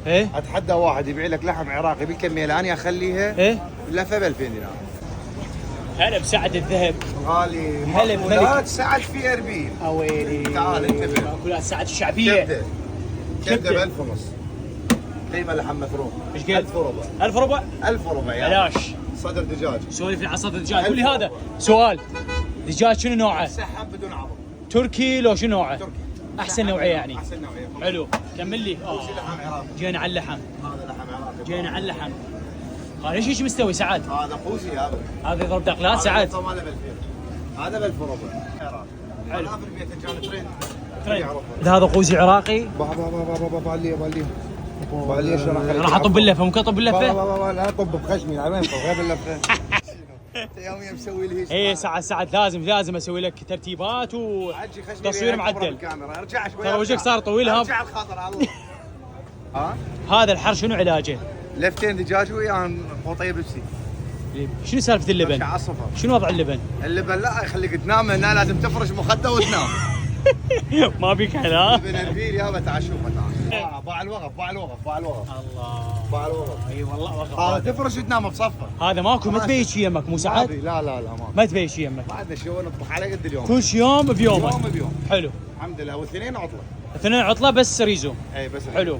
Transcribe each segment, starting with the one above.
ايه اتحدى واحد يبيع لك لحم عراقي بالكميه اللي انا اخليها ايه لفه ب 2000 دينار. هلا بسعد الذهب. غالي هلا بملك. مأكولات سعد في اربيل. اويلي تعال انتبه. مأكولات سعد الشعبيه. كبده ب 1000 ونص. قيمه لحم مفروم. ايش قد؟ 1000 وربع. 1000 ربع 1000 وربع يا بلاش. صدر دجاج. سولف لي عن صدر الدجاج. قول لي هذا سؤال، دجاج شنو نوعه؟ سحب بدون عظم. تركي لو شنو نوعه؟ تركي. احسن نوعيه يعني. احسن نوعيه. حلو كمل لي. لحم عراقي. جينا على اللحم. هذا لحم عراقي. جينا على اللحم. هذا ايش مستوي سعد؟ هذا قوسي هذا. هذا يضرب دقلات سعد. هذا ب 2000. هذا ب 1000 وربع. حلو. انا في البيت كان ترند. هذا قوزي عراقي. ليش راح اطب اللفه، ممكن اطب اللفه؟ لا طب بخشمي على وين غير اللفه. يوميا مسوي لي ايه سعد لازم اسوي لك ترتيبات وتصوير معدل. ارجع شوي. ترى وجهك صار طويل ها. ارجع الخاطر على الله. هذا الحر شنو علاجه؟ لفتين دجاج وياه قوطيه بيبسي. شنو سالفه اللبن؟ على الصفر. شنو وضع اللبن؟ اللبن لا يخليك تنام، هنا لازم تفرش مخده وتنام. ما بيك حلا. لبن الفيل يابا تعال شوفه تعال. باع الوقف. الله باع الوقف. اي والله وقف. هذا تفرش وتنام بصفه. هذا ماكو ما تبيش شي يمك مو سعد؟ لا ما تبيش شي يمك. ما عندنا شيء نطبخ على قد اليوم. كل يوم بيومه. يوم بيوم. حلو. الحمد لله والاثنين عطله. اثنين عطله بس ريزو. اي بس حلو.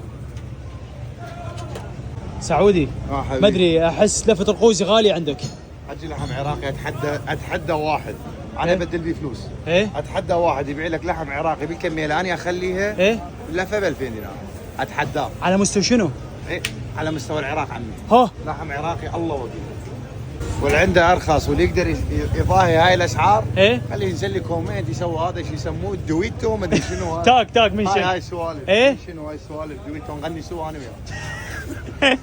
سعودي. حبيبي. ما ادري احس لفه القوزي غالي عندك. حجي لحم عراقي اتحدى واحد انا ابدل بيه فلوس. ايه اتحدى واحد يبيع لك لحم عراقي بالكميه اللي انا اخليها ايه لفه ب 2000 دينار. اتحداه. على مستوى شنو؟ ايه على مستوى العراق عمي. ها لحم عراقي الله وكيل. واللي عنده ارخص واللي يقدر يضاهي هاي الاسعار ايه خليه ينزل لي كومنت يسوي هذا شو يسموه الدويتو ما ادري شنو هذا. تاج من شنو؟ هاي السوالف. ايه شنو هاي السوالف دويتو نغني سوا انا وياه.